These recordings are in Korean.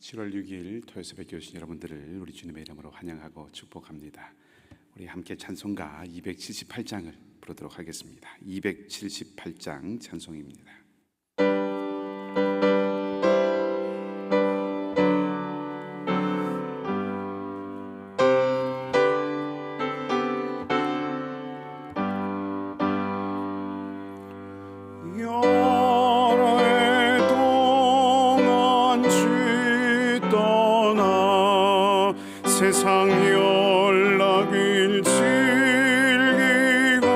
7월 6일 토요새벽 교신 여러분들을 우리 주님의 이름으로 환영하고 축복합니다. 우리 함께 찬송가 278장을 부르도록 하겠습니다. 278장 찬송입니다. 세상 연락을 즐기고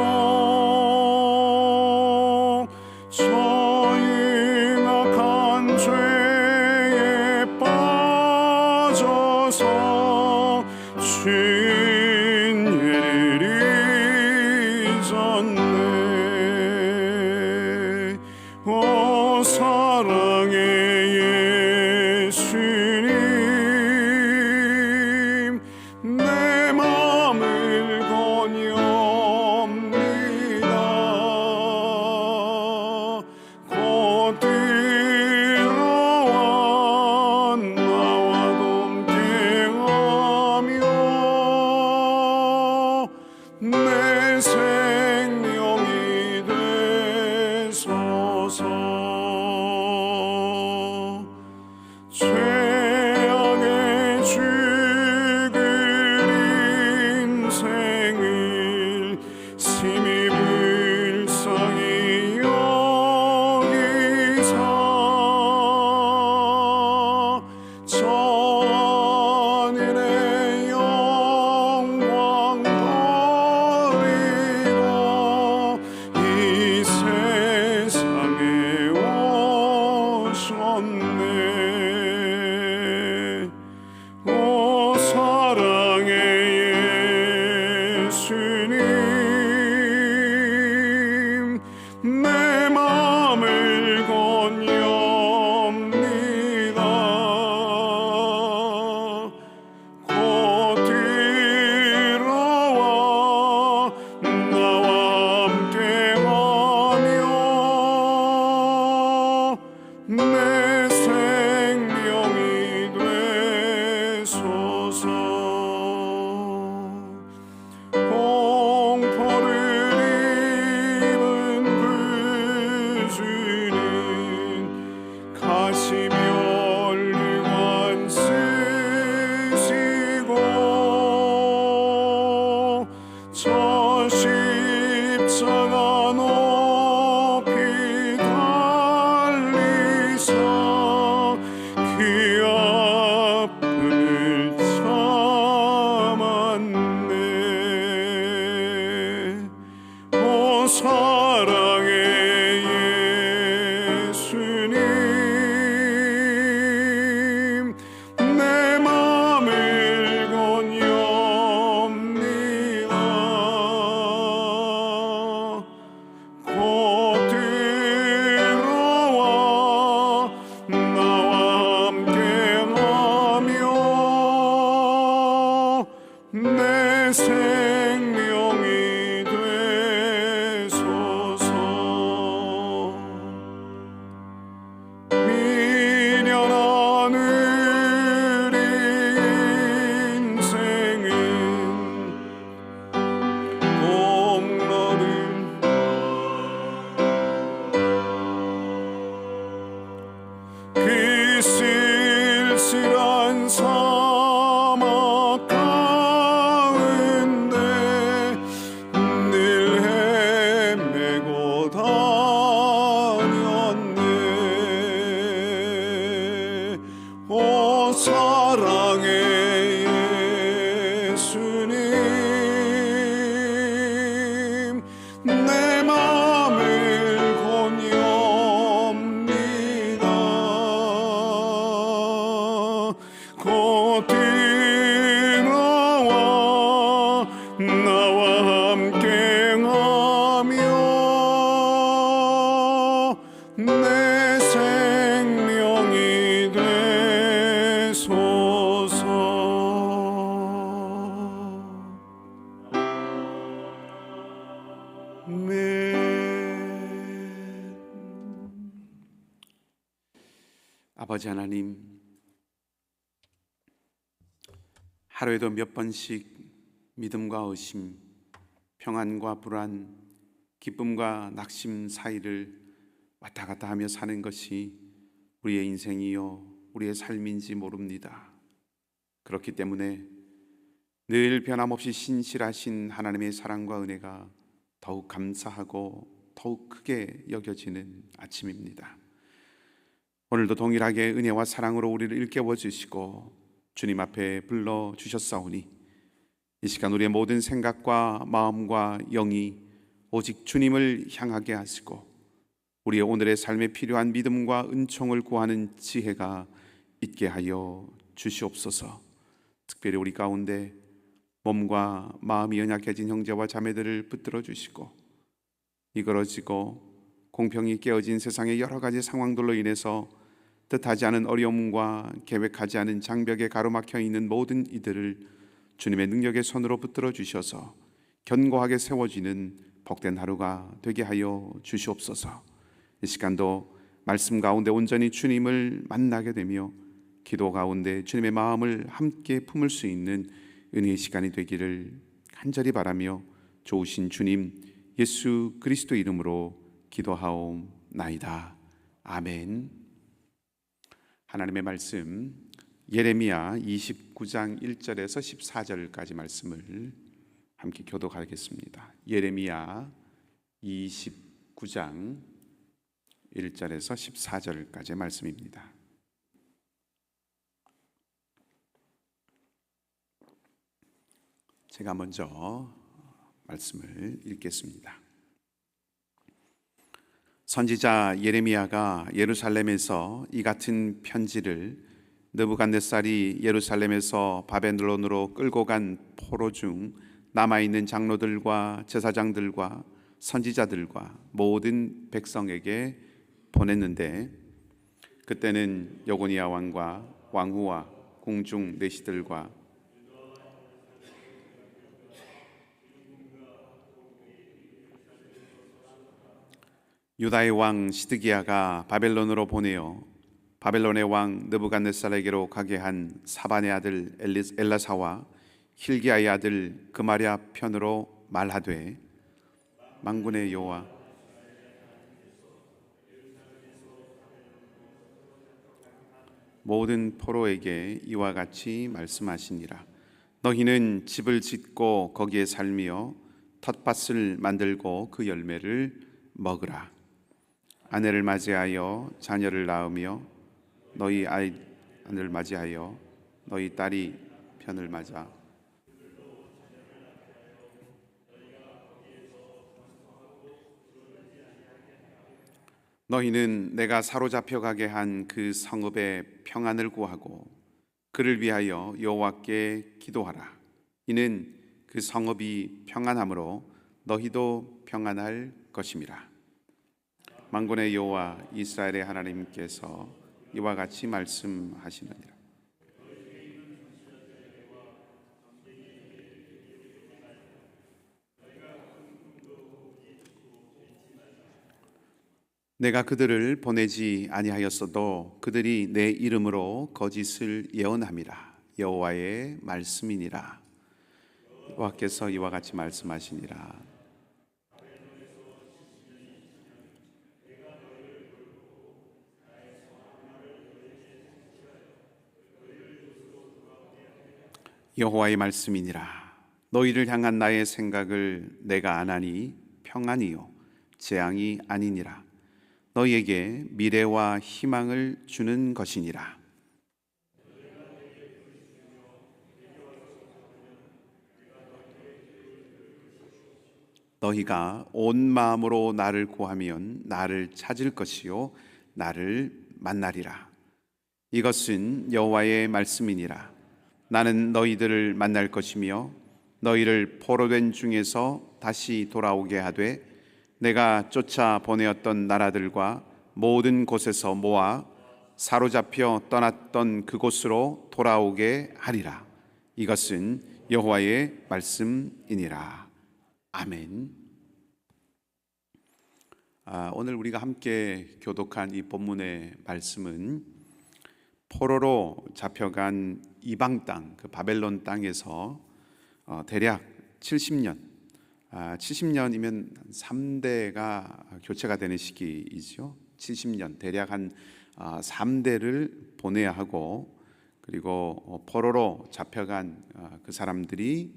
저희 악한 죄에 빠져서 죄를 잊었네. 오 사랑의 예수님, 내 맘을 건의옵니다. 곧 들어와 나와 동행하며 내 생명이 되소서. 죄악의 죽을 인생을 심히 불쌍히 여기사 전인의 영광 버리고 이 세상에 오셨네. 오 사랑의 예수님, 내 맘을 건의옵니다. 곧 들어와 나와 함께하며 내 생명이 되소서. 공포를 입은 그 주는 가시면류관 쓰시고 저 십자가 높이 달리사 그 아픔을 참았네. 오 사랑의 예수님, 내 맘을 건의옵니다. 곧 들어와 나와 함께하며 내 생명이 되소서. 미련한 우리 인생은 공로를 그 쓸쓸한 사막 가운데 늘 헤매고 다녔네. 오 사랑의 예수님, 내 맘을 건의옵니다. 곧 들어와 나와 함께하며 내 생명이 되소서. 아버지 하나님, 하루에도 몇 번씩 믿음과 의심, 평안과 불안, 기쁨과 낙심 사이를 왔다 갔다 하며 사는 것이 우리의 인생이요 우리의 삶인지 모릅니다. 그렇기 때문에 늘 변함없이 신실하신 하나님의 사랑과 은혜가 더욱 감사하고 더욱 크게 여겨지는 아침입니다. 오늘도 동일하게 은혜와 사랑으로 우리를 일깨워 주시고 주님 앞에 불러 주셨사오니 이 시간 우리의 모든 생각과 마음과 영이 오직 주님을 향하게 하시고 우리의 오늘의 삶에 필요한 믿음과 은총을 구하는 지혜가 있게 하여 주시옵소서. 특별히 우리 가운데 몸과 마음이 연약해진 형제와 자매들을 붙들어 주시고 이걸어지고 공평이 깨어진 세상의 여러 가지 상황들로 인해서 뜻하지 않은 어려움과 계획하지 않은 장벽에 가로막혀 있는 모든 이들을 주님의 능력의 손으로 붙들어 주셔서 견고하게 세워지는 복된 하루가 되게 하여 주시옵소서. 이 시간도 말씀 가운데 온전히 주님을 만나게 되며 기도 가운데 주님의 마음을 함께 품을 수 있는 은혜의 시간이 되기를 간절히 바라며 좋으신 주님 예수 그리스도 이름으로 기도하옵나이다. 아멘. 하나님의 말씀 예레미야 29장 1절에서 14절까지 말씀을 함께 교독하겠습니다. 예레미야 29장 1절에서 14절까지의 말씀입니다. 제가 먼저 말씀을 읽겠습니다. 선지자 예레미야가 예루살렘에서 이 같은 편지를 느부갓네살이 예루살렘에서 바벨론으로 끌고 간 포로 중 남아있는 장로들과 제사장들과 선지자들과 모든 백성에게 보냈는데 그때는 여고니아 왕과 왕후와 궁중 내시들과 유다의 왕 시드기야가 바벨론으로 보내어 바벨론의 왕 느부갓네살에게로 가게 한 사반의 아들 엘라사와 힐기야의 아들 그마랴 편으로 말하되 만군의 여호와 모든 포로에게 이와 같이 말씀하시니라. 너희는 집을 짓고 거기에 살며 텃밭을 만들고 그 열매를 먹으라. 아내를 맞이하여 자녀를 낳으며 너희 아내를 맞이하여 너희 딸이 편을 맞아 너희는 내가 사로잡혀 가게 한 그 성읍의 평안을 구하고 그를 위하여 여호와께 기도하라. 이는 그 성읍이 평안함으로 너희도 평안할 것임이라. 만군의 여호와 이스라엘의 하나님께서 이와 같이 말씀하시느니라. 내가 그들을 보내지 아니하였어도 그들이 내 이름으로 거짓을 예언함이라. 여호와의 말씀이니라. 여호와께서 이와 같이 말씀하시니라. 여호와의 말씀이니라. 너희를 향한 나의 생각을 내가 아나니 평안이요 재앙이 아니니라. 너희에게 미래와 희망을 주는 것이니라. 너희가 온 마음으로 나를 구하면 나를 찾을 것이요 나를 만나리라. 이것은 여호와의 말씀이니라. 나는 너희들을 만날 것이며 너희를 포로된 중에서 다시 돌아오게 하되 내가 쫓아 보내었던 나라들과 모든 곳에서 모아 사로잡혀 떠났던 그곳으로 돌아오게 하리라. 이것은 여호와의 말씀이니라. 아멘. 오늘 우리가 함께 교독한 이 본문의 말씀은 포로로 잡혀간 이방 땅, 그 바벨론 땅에서 대략 70년, 70년이면 3대가 교체가 되는 시기이죠. 70년, 대략 한 3대를 보내야 하고, 그리고 포로로 잡혀간 그 사람들이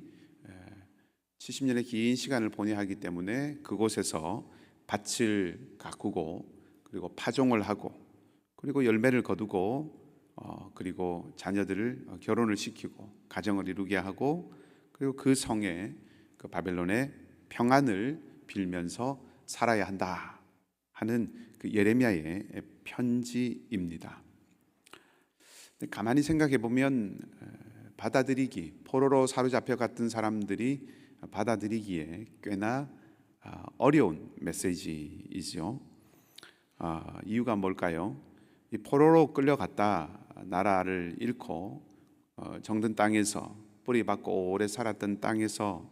70년의 긴 시간을 보내야 하기 때문에 그곳에서 밭을 가꾸고, 그리고 파종을 하고, 그리고 열매를 거두고, 그리고 자녀들을 결혼을 시키고 가정을 이루게 하고, 그리고 그 성에, 그 바벨론의 평안을 빌면서 살아야 한다 하는 그 예레미야의 편지입니다. 가만히 생각해 보면 받아들이기, 포로로 사로잡혀 갔던 사람들이 받아들이기에 꽤나 어려운 메시지이죠. 이유가 뭘까요? 이 포로로 끌려갔다 나라를 잃고 정든 땅에서 뿌리박고 오래 살았던 땅에서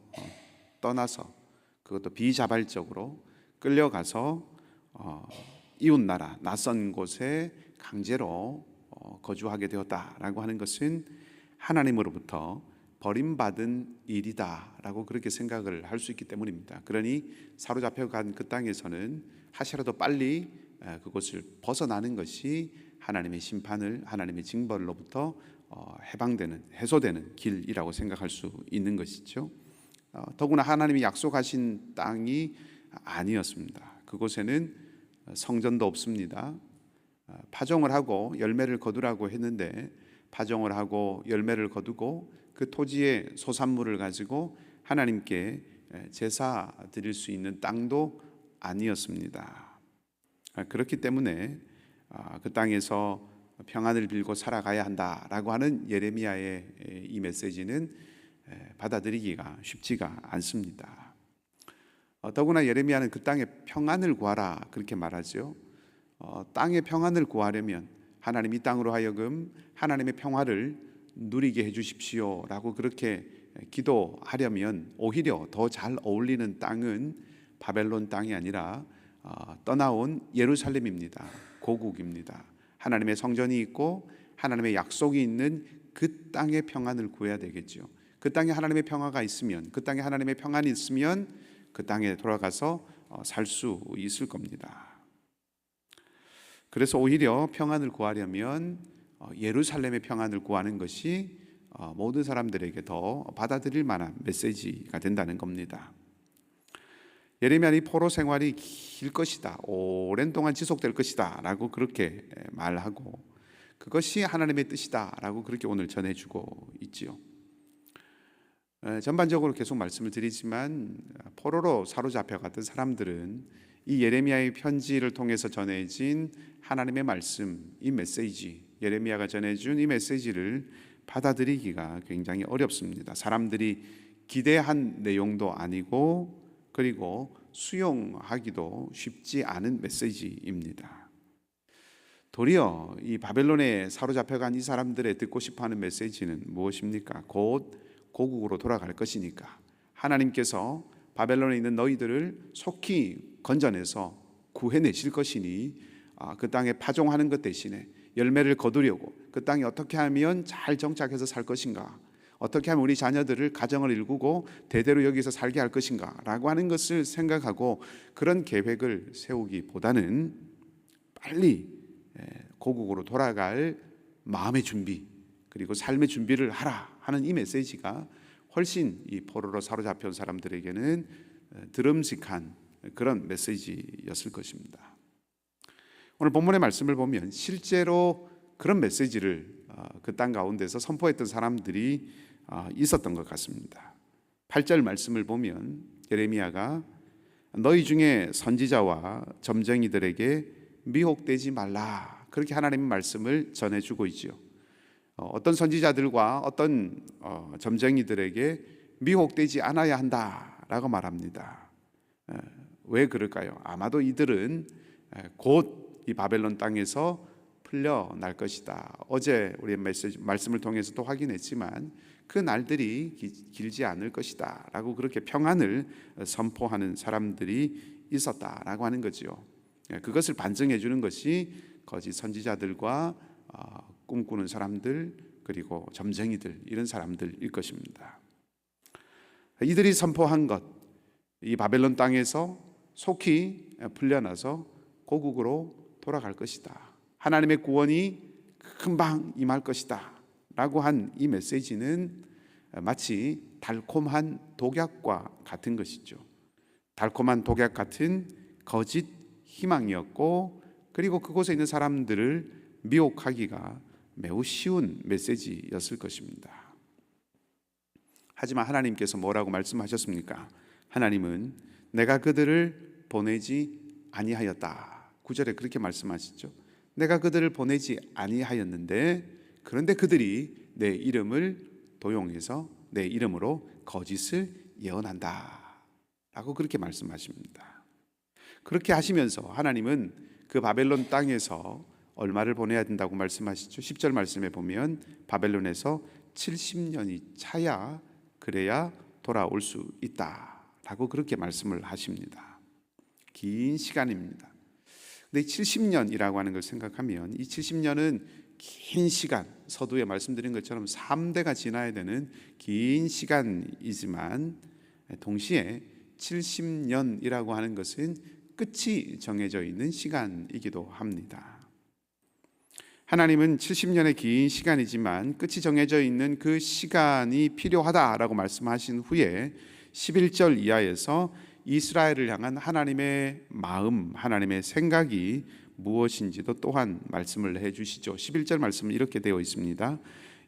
떠나서, 그것도 비자발적으로 끌려가서 이웃 나라, 낯선 곳에 강제로 거주하게 되었다라고 하는 것은 하나님으로부터 버림받은 일이다라고 그렇게 생각을 할 수 있기 때문입니다. 그러니 사로잡혀간 그 땅에서는 하시라도 빨리 그곳을 벗어나는 것이 하나님의 심판을, 하나님의 징벌로부터 해소되는 길이라고 생각할 수 있는 것이죠. 더구나 하나님이 약속하신 땅이 아니었습니다. 그곳에는 성전도 없습니다. 파종을 하고 열매를 거두라고 했는데, 파종을 하고 열매를 거두고 그 토지의 소산물을 가지고 하나님께 제사 드릴 수 있는 땅도 아니었습니다. 그렇기 때문에 그 땅에서 평안을 빌고 살아가야 한다라고 하는 예레미야의 이 메시지는 받아들이기가 쉽지가 않습니다. 더구나 예레미야는 그 땅에 평안을 구하라 그렇게 말하죠. 땅의 평안을 구하려면 하나님 이 땅으로 하여금 하나님의 평화를 누리게 해주십시오 라고 그렇게 기도하려면 오히려 더 잘 어울리는 땅은 바벨론 땅이 아니라 떠나온 예루살렘입니다. 고국입니다. 하나님의 성전이 있고 하나님의 약속이 있는 그 땅의 평안을 구해야 되겠죠. 그 땅에 하나님의 평화가 있으면, 그 땅에 하나님의 평안이 있으면 그 땅에 돌아가서 살 수 있을 겁니다. 그래서 오히려 평안을 구하려면 예루살렘의 평안을 구하는 것이 모든 사람들에게 더 받아들일 만한 메시지가 된다는 겁니다. 예레미야는 포로 생활이 길 것이다, 오랜 동안 지속될 것이다 라고 그렇게 말하고, 그것이 하나님의 뜻이다 라고 그렇게 오늘 전해주고 있지요. 전반적으로 계속 말씀을 드리지만 포로로 사로잡혀 갔던 사람들은 이 예레미야의 편지를 통해서 전해진 하나님의 말씀, 이 메시지, 예레미야가 전해준 이 메시지를 받아들이기가 굉장히 어렵습니다. 사람들이 기대한 내용도 아니고, 그리고 수용하기도 쉽지 않은 메시지입니다. 도리어 이 바벨론에 사로잡혀간 이 사람들의 듣고 싶어하는 메시지는 무엇입니까? 곧 고국으로 돌아갈 것이니까 하나님께서 바벨론에 있는 너희들을 속히 건져내서 구해내실 것이니 그 땅에 파종하는 것 대신에 열매를 거두려고 그 땅에 어떻게 하면 잘 정착해서 살 것인가, 어떻게 하면 우리 자녀들을 가정을 일구고 대대로 여기서 살게 할 것인가 라고 하는 것을 생각하고 그런 계획을 세우기보다는 빨리 고국으로 돌아갈 마음의 준비, 그리고 삶의 준비를 하라 하는 이 메시지가 훨씬 이 포로로 사로잡힌 사람들에게는 드럼직한 그런 메시지였을 것입니다. 오늘 본문의 말씀을 보면 실제로 그런 메시지를 그 땅 가운데서 선포했던 사람들이 있었던 것 같습니다. 8절 말씀을 보면 예레미야가 너희 중에 선지자와 점쟁이들에게 미혹되지 말라, 그렇게 하나님의 말씀을 전해주고 있지요. 어떤 선지자들과 어떤 점쟁이들에게 미혹되지 않아야 한다라고 말합니다. 왜 그럴까요? 아마도 이들은 곧 이 바벨론 땅에서 풀려날 것이다. 어제 우리 말씀을 통해서도 확인했지만 그 날들이 길지 않을 것이다 라고 그렇게 평안을 선포하는 사람들이 있었다라고 하는 거죠. 그것을 반증해 주는 것이 거짓 선지자들과 꿈꾸는 사람들, 그리고 점쟁이들, 이런 사람들일 것입니다. 이들이 선포한 것, 이 바벨론 땅에서 속히 풀려나서 고국으로 돌아갈 것이다, 하나님의 구원이 금방 임할 것이다 라고 한 이 메시지는 마치 달콤한 독약과 같은 것이죠. 달콤한 독약 같은 거짓 희망이었고, 그리고 그곳에 있는 사람들을 미혹하기가 매우 쉬운 메시지였을 것입니다. 하지만 하나님께서 뭐라고 말씀하셨습니까? 하나님은 내가 그들을 보내지 아니하였다. 9절에 그렇게 말씀하시죠. 내가 그들을 보내지 아니하였는데, 그런데 그들이 내 이름을 도용해서 내 이름으로 거짓을 예언한다 라고 그렇게 말씀하십니다. 그렇게 하시면서 하나님은 그 바벨론 땅에서 얼마를 보내야 된다고 말씀하시죠? 10절 말씀에 보면 바벨론에서 70년이 차야 그래야 돌아올 수 있다 라고 그렇게 말씀을 하십니다. 긴 시간입니다. 근데 70년이라고 하는 걸 생각하면 이 70년은 긴 시간, 서두에 말씀드린 것처럼 3대가 지나야 되는 긴 시간이지만, 동시에 70년이라고 하는 것은 끝이 정해져 있는 시간이기도 합니다. 하나님은 70년의 긴 시간이지만 끝이 정해져 있는 그 시간이 필요하다라고 말씀하신 후에 11절 이하에서 이스라엘을 향한 하나님의 마음, 하나님의 생각이 무엇인지도 또한 말씀을 해주시죠. 11절 말씀은 이렇게 되어 있습니다.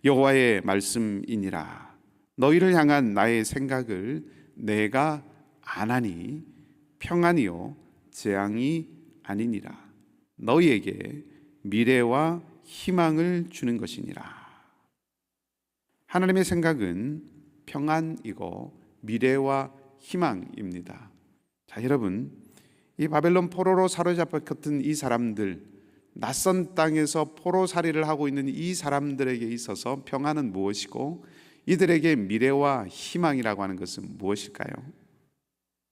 여호와의 말씀이니라. 너희를 향한 나의 생각을 내가 아나니 평안이요 재앙이 아니니라. 너희에게 미래와 희망을 주는 것이니라. 하나님의 생각은 평안이고 미래와 희망입니다. 자, 여러분, 이 바벨론 포로로 사로잡혔던 이 사람들, 낯선 땅에서 포로살이를 하고 있는 이 사람들에게 있어서 평안은 무엇이고 이들에게 미래와 희망이라고 하는 것은 무엇일까요?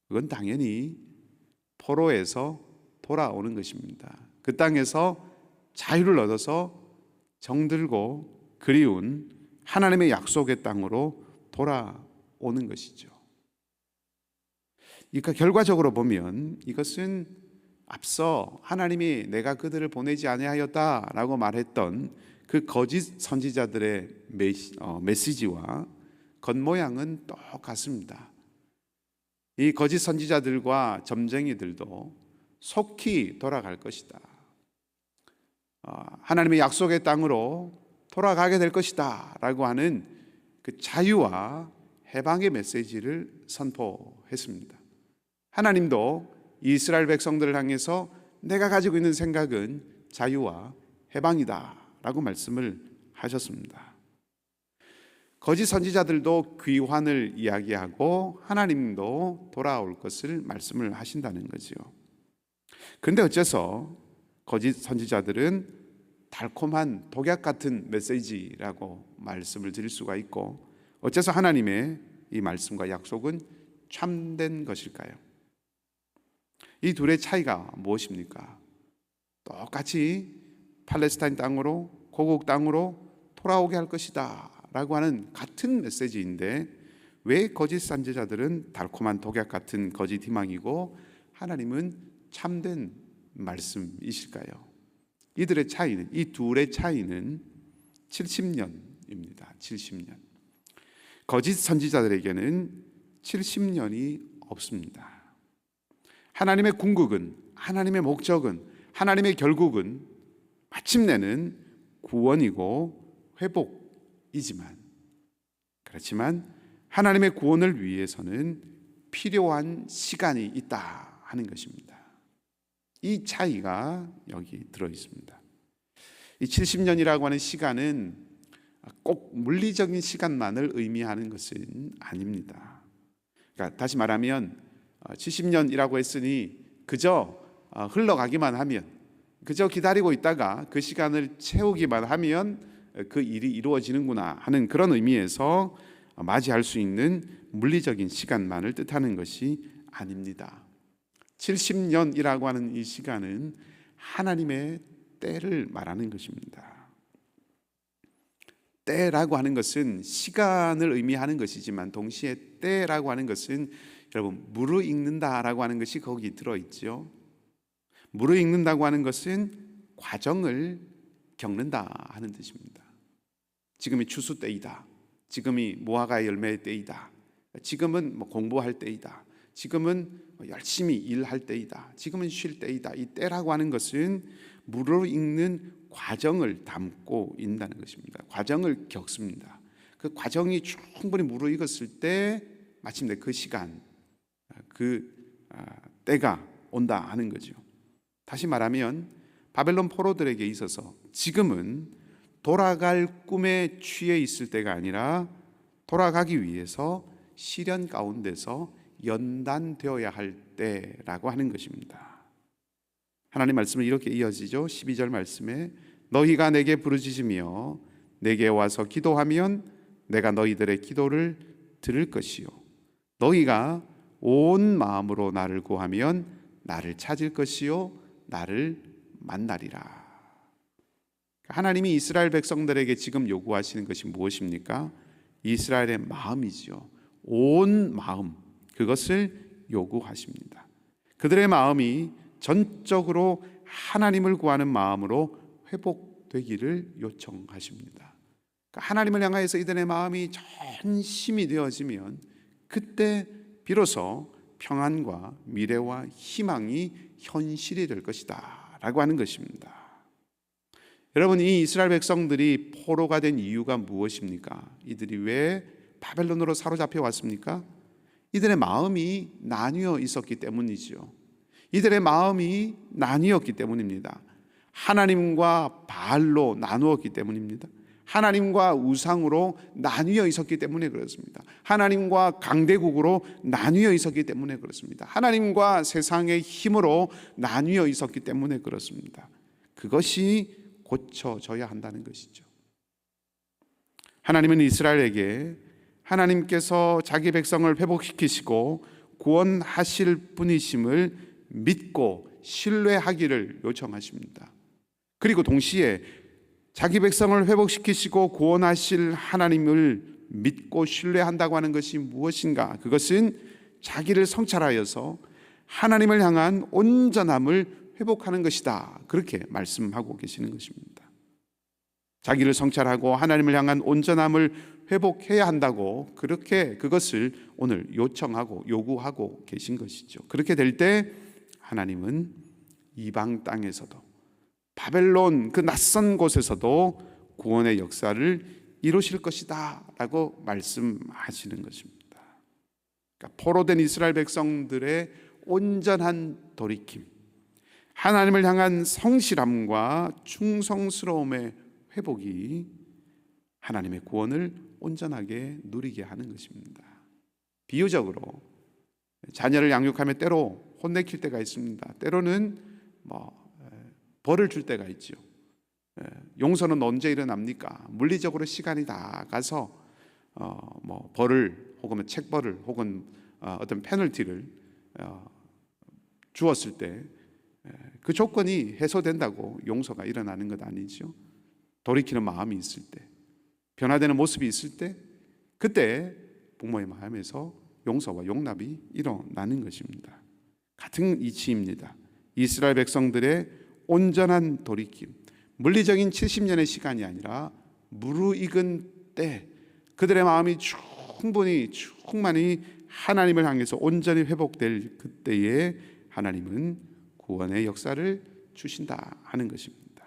그건 당연히 포로에서 돌아오는 것입니다. 그 땅에서 자유를 얻어서 정들고 그리운 하나님의 약속의 땅으로 돌아오는 것이죠. 그러니까 결과적으로 보면 이것은 앞서 하나님이 내가 그들을 보내지 아니하였다라고 말했던 그 거짓 선지자들의 메시지와 겉모양은 똑같습니다. 이 거짓 선지자들과 점쟁이들도 속히 돌아갈 것이다. 하나님의 약속의 땅으로 돌아가게 될 것이다 라고 하는 그 자유와 해방의 메시지를 선포했습니다. 하나님도 이스라엘 백성들을 향해서 내가 가지고 있는 생각은 자유와 해방이다 라고 말씀을 하셨습니다. 거짓 선지자들도 귀환을 이야기하고 하나님도 돌아올 것을 말씀을 하신다는 거죠. 그런데 어째서 거짓 선지자들은 달콤한 독약 같은 메시지라고 말씀을 드릴 수가 있고, 어째서 하나님의 이 말씀과 약속은 참된 것일까요? 이 둘의 차이가 무엇입니까? 똑같이 팔레스타인 땅으로, 고국 땅으로 돌아오게 할 것이다 라고 하는 같은 메시지인데, 왜 거짓 선지자들은 달콤한 독약 같은 거짓 희망이고 하나님은 참된 말씀이실까요? 이들의 차이는, 이 둘의 차이는 70년입니다. 70년. 거짓 선지자들에게는 70년이 없습니다. 하나님의 궁극은, 하나님의 목적은, 하나님의 결국은 마침내는 구원이고 회복이지만, 그렇지만 하나님의 구원을 위해서는 필요한 시간이 있다 하는 것입니다. 이 차이가 여기 들어 있습니다. 이 70년이라고 하는 시간은 꼭 물리적인 시간만을 의미하는 것은 아닙니다. 그러니까 다시 말하면 70년이라고 했으니 그저 흘러가기만 하면, 그저 기다리고 있다가 그 시간을 채우기만 하면 그 일이 이루어지는구나 하는 그런 의미에서 맞이할 수 있는 물리적인 시간만을 뜻하는 것이 아닙니다. 70년이라고 하는 이 시간은 하나님의 때를 말하는 것입니다. 때라고 하는 것은 시간을 의미하는 것이지만 동시에 때라고 하는 것은 여러분 무르익는다라고 하는 것이 거기 들어있죠. 무르익는다고 하는 것은 과정을 겪는다 하는 뜻입니다. 지금이 추수 때이다. 지금이 무화과의 열매의 때이다. 지금은 공부할 때이다. 지금은 열심히 일할 때이다. 지금은 쉴 때이다. 이 때라고 하는 것은 무르익는 과정을 담고 있다는 것입니다. 과정을 겪습니다. 그 과정이 충분히 무르익었을 때 마침내 그 시간, 때가 온다 하는 거죠. 다시 말하면 바벨론 포로들에게 있어서 지금은 돌아갈 꿈에 취해 있을 때가 아니라 돌아가기 위해서 시련 가운데서 연단되어야 할 때라고 하는 것입니다. 하나님 말씀은 이렇게 이어지죠. 12절 말씀에 너희가 내게 부르짖으며 내게 와서 기도하면 내가 너희들의 기도를 들을 것이요 너희가 온 마음으로 나를 구하면 나를 찾을 것이요 나를 만나리라. 하나님이 이스라엘 백성들에게 지금 요구하시는 것이 무엇입니까? 이스라엘의 마음이지요. 온 마음, 그것을 요구하십니다. 그들의 마음이 전적으로 하나님을 구하는 마음으로 회복되기를 요청하십니다. 하나님을 향하여서 이들의 마음이 전심이 되어지면 그때 비로소 평안과 미래와 희망이 현실이 될 것이다 라고 하는 것입니다. 여러분, 이 이스라엘 백성들이 포로가 된 이유가 무엇입니까? 이들이 왜 바벨론으로 사로잡혀 왔습니까? 이들의 마음이 나뉘어 있었기 때문이죠. 이들의 마음이 나뉘었기 때문입니다. 하나님과 바알로 나누었기 때문입니다. 하나님과 우상으로 나뉘어 있었기 때문에 그렇습니다. 하나님과 강대국으로 나뉘어 있었기 때문에 그렇습니다. 하나님과 세상의 힘으로 나뉘어 있었기 때문에 그렇습니다. 그것이 고쳐져야 한다는 것이죠. 하나님은 이스라엘에게 하나님께서 자기 백성을 회복시키시고 구원하실 분이심을 믿고 신뢰하기를 요청하십니다. 그리고 동시에 자기 백성을 회복시키시고 구원하실 하나님을 믿고 신뢰한다고 하는 것이 무엇인가? 그것은 자기를 성찰하여서 하나님을 향한 온전함을 회복하는 것이다. 그렇게 말씀하고 계시는 것입니다. 자기를 성찰하고 하나님을 향한 온전함을 회복해야 한다고 그렇게 그것을 오늘 요청하고 요구하고 계신 것이죠. 그렇게 될 때 하나님은 이방 땅에서도 바벨론 그 낯선 곳에서도 구원의 역사를 이루실 것이다 라고 말씀하시는 것입니다. 그러니까 포로된 이스라엘 백성들의 온전한 돌이킴, 하나님을 향한 성실함과 충성스러움의 회복이 하나님의 구원을 온전하게 누리게 하는 것입니다. 비유적으로 자녀를 양육하며 때로 혼내킬 때가 있습니다. 때로는 벌을 줄 때가 있죠. 용서는 언제 일어납니까? 물리적으로 시간이 다 가서 벌을 혹은 책벌을 혹은 어떤 페널티를 주었을 때 그 조건이 해소된다고 용서가 일어나는 것 아니죠. 돌이키는 마음이 있을 때, 변화되는 모습이 있을 때, 그때 부모의 마음에서 용서와 용납이 일어나는 것입니다. 같은 이치입니다. 이스라엘 백성들의 온전한 돌이킴, 물리적인 70년의 시간이 아니라 무르익은 때, 그들의 마음이 충만히 하나님을 향해서 온전히 회복될 그때에 하나님은 구원의 역사를 주신다 하는 것입니다.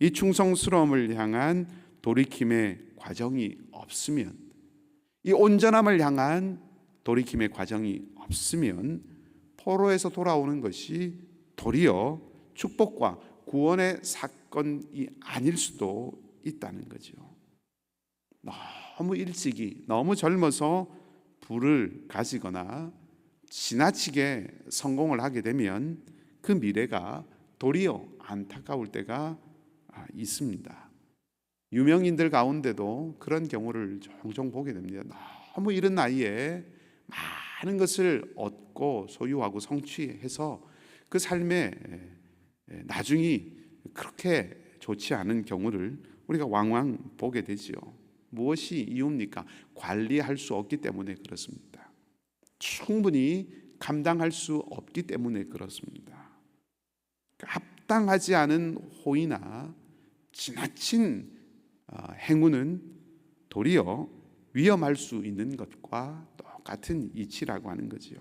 이 충성스러움을 향한 돌이킴의 과정이 없으면, 이 온전함을 향한 돌이킴의 과정이 없으면 포로에서 돌아오는 것이 도리어 축복과 구원의 사건이 아닐 수도 있다는 거죠. 너무 일찍이, 너무 젊어서 부를 가지거나 지나치게 성공을 하게 되면 그 미래가 도리어 안타까울 때가 있습니다. 유명인들 가운데도 그런 경우를 종종 보게 됩니다. 너무 이른 나이에 많은 것을 얻고 소유하고 성취해서 그 삶의 나중이 그렇게 좋지 않은 경우를 우리가 왕왕 보게 되지요. 무엇이 이유입니까? 관리할 수 없기 때문에 그렇습니다. 충분히 감당할 수 없기 때문에 그렇습니다. 합당하지 않은 호의나 지나친 행위는 도리어 위험할 수 있는 것과 똑같은 이치라고 하는 거지요.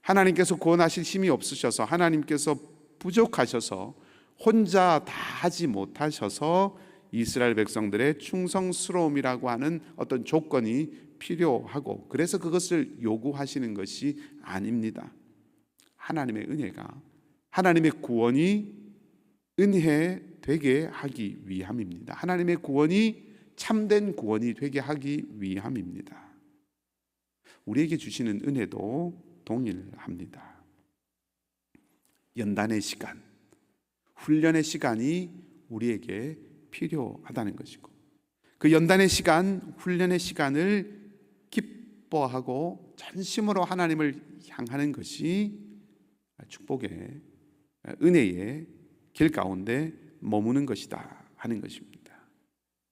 하나님께서 구원하실 힘이 없으셔서, 하나님께서 부족하셔서, 혼자 다 하지 못하셔서 이스라엘 백성들의 충성스러움이라고 하는 어떤 조건이 필요하고, 그래서 그것을 요구하시는 것이 아닙니다. 하나님의 은혜가, 하나님의 구원이 은혜 되게 하기 위함입니다. 하나님의 구원이 참된 구원이 되게 하기 위함입니다. 우리에게 주시는 은혜도 동일합니다. 연단의 시간, 훈련의 시간이 우리에게 필요하다는 것이고, 그 연단의 시간, 훈련의 시간을 기뻐하고 전심으로 하나님을 향하는 것이 축복의, 은혜의 길 가운데 머무는 것이다 하는 것입니다.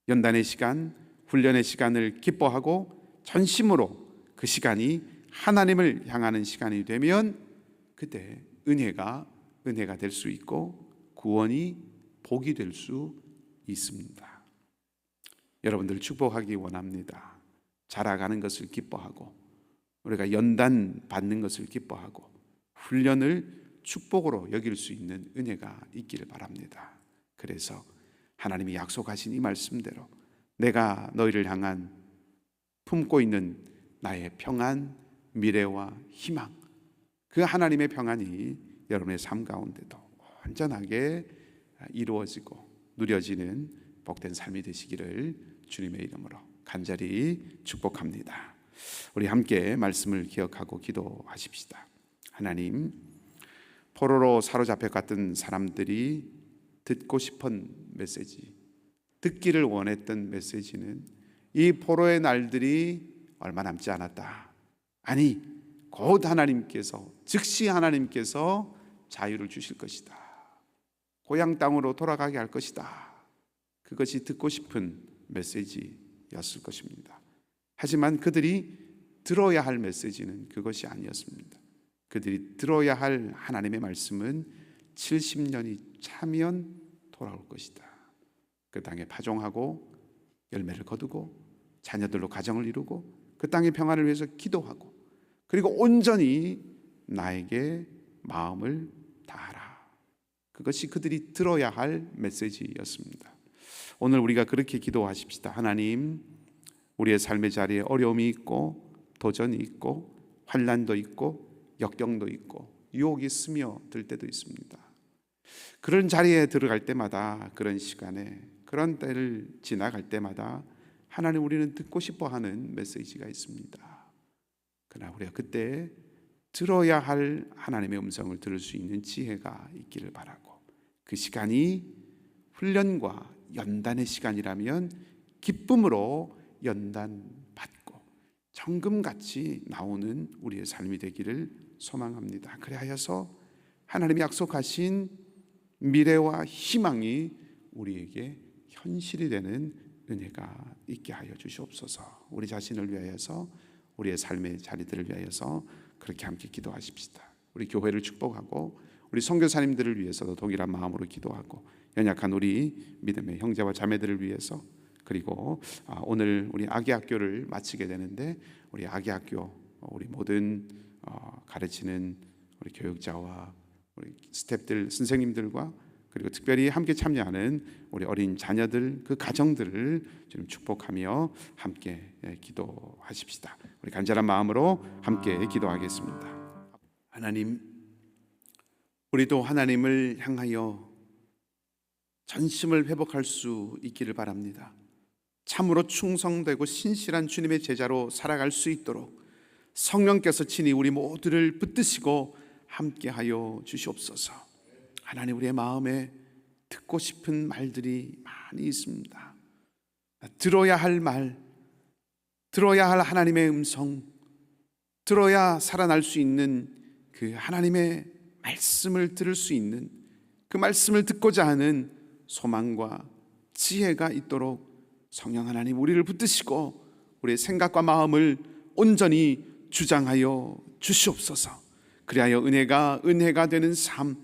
연단의 시간, 훈련의 시간을 기뻐하고 전심으로 그 시간이 하나님을 향하는 시간이 되면 그때 은혜가 될 수 있고 구원이 복이 될 수 있습니다. 여러분들 축복하기 원합니다. 자라가는 것을 기뻐하고, 우리가 연단 받는 것을 기뻐하고, 훈련을 축복으로 여길 수 있는 은혜가 있기를 바랍니다. 그래서 하나님이 약속하신 이 말씀대로 내가 너희를 향한 품고 있는 나의 평안, 미래와 희망, 그 하나님의 평안이 여러분의 삶 가운데도 온전하게 이루어지고 누려지는 복된 삶이 되시기를 주님의 이름으로 간절히 축복합니다. 우리 함께 말씀을 기억하고 기도하십시다. 하나님, 포로로 사로잡혀 갔던 사람들이 듣고 싶은 메시지, 듣기를 원했던 메시지는 이 포로의 날들이 얼마 남지 않았다. 아니, 곧 하나님께서, 즉시 하나님께서 자유를 주실 것이다. 고향 땅으로 돌아가게 할 것이다. 그것이 듣고 싶은 메시지였을 것입니다. 하지만 그들이 들어야 할 메시지는 그것이 아니었습니다. 그들이 들어야 할 하나님의 말씀은 70년이 차면 돌아올 것이다. 그 땅에 파종하고 열매를 거두고 자녀들로 가정을 이루고 그 땅의 평안을 위해서 기도하고, 그리고 온전히 나에게 마음을 다하라. 그것이 그들이 들어야 할 메시지였습니다. 오늘 우리가 그렇게 기도하십시다. 하나님, 우리의 삶의 자리에 어려움이 있고 도전이 있고 환난도 있고 역경도 있고 유혹이 스며들 때도 있습니다. 그런 자리에 들어갈 때마다, 그런 시간에, 그런 때를 지나갈 때마다 하나님, 우리는 듣고 싶어하는 메시지가 있습니다. 그러나 우리가 그때 들어야 할 하나님의 음성을 들을 수 있는 지혜가 있기를 바라고, 그 시간이 훈련과 연단의 시간이라면 기쁨으로 연단받고 정금같이 나오는 우리의 삶이 되기를 소망합니다. 그리하여서 하나님이 약속하신 미래와 희망이 우리에게 현실이 되는 은혜가 있게 하여 주시옵소서. 우리 자신을 위하여서, 우리의 삶의 자리들을 위하여서 그렇게 함께 기도하십시다. 우리 교회를 축복하고 우리 선교사님들을 위해서도 동일한 마음으로 기도하고, 연약한 우리 믿음의 형제와 자매들을 위해서, 그리고 오늘 우리 아기학교를 마치게 되는데 우리 아기학교, 우리 모든 가르치는 우리 교육자와 우리 스태프들, 선생님들과, 그리고 특별히 함께 참여하는 우리 어린 자녀들, 그 가정들을 좀 축복하며 함께 기도하십시다. 우리 간절한 마음으로 함께 기도하겠습니다. 하나님, 우리도 하나님을 향하여 전심을 회복할 수 있기를 바랍니다. 참으로 충성되고 신실한 주님의 제자로 살아갈 수 있도록 성령께서 친히 우리 모두를 붙드시고 함께하여 주시옵소서. 하나님, 우리의 마음에 듣고 싶은 말들이 많이 있습니다. 들어야 할 말, 들어야 할 하나님의 음성, 들어야 살아날 수 있는 그 하나님의 말씀을 들을 수 있는, 그 말씀을 듣고자 하는 소망과 지혜가 있도록 성령 하나님 우리를 붙드시고 우리의 생각과 마음을 온전히 주장하여 주시옵소서. 그리하여 은혜가 되는 삶,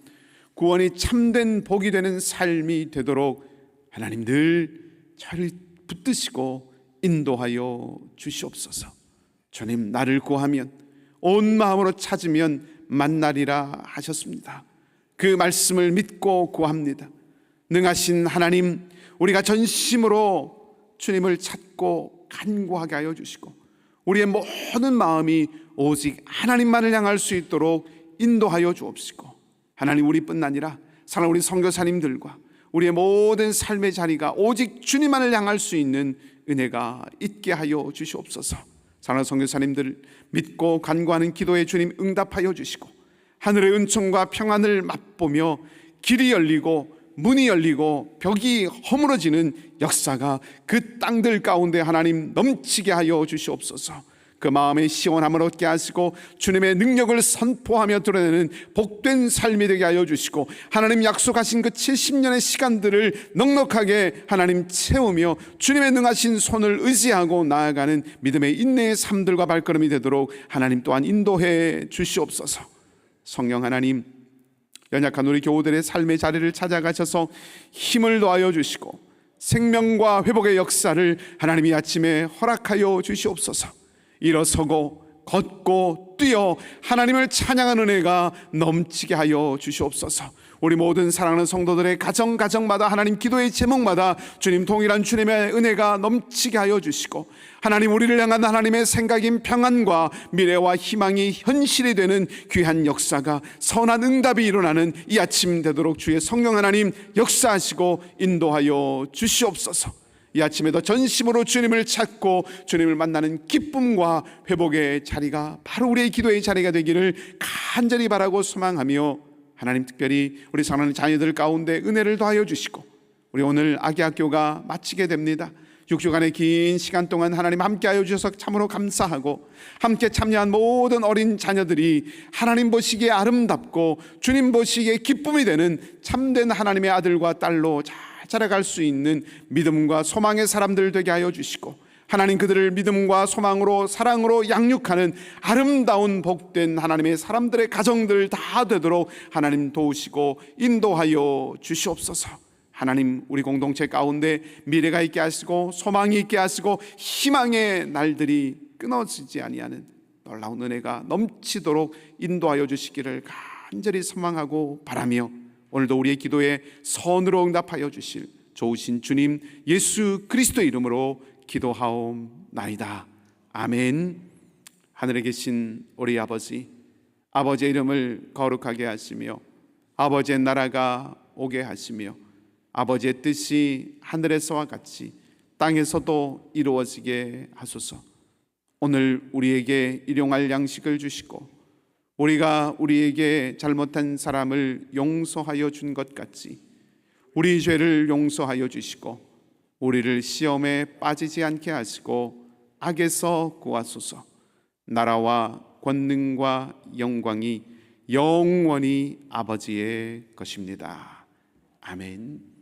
구원이 참된 복이 되는 삶이 되도록 하나님 늘 저를 붙드시고 인도하여 주시옵소서. 주님, 나를 구하면 온 마음으로 찾으면 만나리라 하셨습니다. 그 말씀을 믿고 구합니다. 능하신 하나님, 우리가 전심으로 주님을 찾고 간구하게 하여 주시고 우리의 모든 마음이 오직 하나님만을 향할 수 있도록 인도하여 주옵시고, 하나님, 우리뿐 아니라 사랑하는 우리 선교사님들과 우리의 모든 삶의 자리가 오직 주님만을 향할 수 있는 은혜가 있게 하여 주시옵소서. 사랑하는 선교사님들, 믿고 간구하는 기도에 주님 응답하여 주시고 하늘의 은총과 평안을 맛보며 길이 열리고 문이 열리고 벽이 허물어지는 역사가 그 땅들 가운데 하나님 넘치게 하여 주시옵소서. 그 마음의 시원함을 얻게 하시고 주님의 능력을 선포하며 드러내는 복된 삶이 되게 하여 주시고 하나님 약속하신 그 70년의 시간들을 넉넉하게 하나님 채우며 주님의 능하신 손을 의지하고 나아가는 믿음의 인내의 삶들과 발걸음이 되도록 하나님 또한 인도해 주시옵소서. 성령 하나님, 연약한 우리 교우들의 삶의 자리를 찾아가셔서 힘을 더하여 주시고 생명과 회복의 역사를 하나님이 아침에 허락하여 주시옵소서. 일어서고 걷고 뛰어 하나님을 찬양하는 은혜가 넘치게 하여 주시옵소서. 우리 모든 사랑하는 성도들의 가정마다 하나님 기도의 제목마다 주님 동일한 주님의 은혜가 넘치게 하여 주시고 하나님 우리를 향한 하나님의 생각인 평안과 미래와 희망이 현실이 되는 귀한 역사가 선한 응답이 일어나는 이 아침 되도록 주의 성령 하나님 역사하시고 인도하여 주시옵소서. 이 아침에도 전심으로 주님을 찾고 주님을 만나는 기쁨과 회복의 자리가 바로 우리의 기도의 자리가 되기를 간절히 바라고 소망하며 하나님, 특별히 우리 사랑하는 자녀들 가운데 은혜를 더하여 주시고 우리 오늘 아기학교가 마치게 됩니다. 6주간의 긴 시간 동안 하나님 함께하여 주셔서 참으로 감사하고 함께 참여한 모든 어린 자녀들이 하나님 보시기에 아름답고 주님 보시기에 기쁨이 되는 참된 하나님의 아들과 딸로 잘 자라갈 수 있는 믿음과 소망의 사람들 되게 하여 주시고 하나님 그들을 믿음과 소망으로 사랑으로 양육하는 아름다운 복된 하나님의 사람들의 가정들 다 되도록 하나님 도우시고 인도하여 주시옵소서. 하나님, 우리 공동체 가운데 미래가 있게 하시고 소망이 있게 하시고 희망의 날들이 끊어지지 아니하는 놀라운 은혜가 넘치도록 인도하여 주시기를 간절히 소망하고 바라며 오늘도 우리의 기도에 선으로 응답하여 주실 좋으신 주님 예수 그리스도의 이름으로 기도하옵나이다. 아멘. 하늘에 계신 우리 아버지, 아버지의 이름을 거룩하게 하시며 아버지의 나라가 오게 하시며 아버지의 뜻이 하늘에서와 같이 땅에서도 이루어지게 하소서. 오늘 우리에게 일용할 양식을 주시고 우리가 우리에게 잘못한 사람을 용서하여 준 것 같이 우리 죄를 용서하여 주시고 우리를 시험에 빠지지 않게 하시고 악에서 구하소서. 나라와 권능과 영광이 영원히 아버지의 것입니다. 아멘.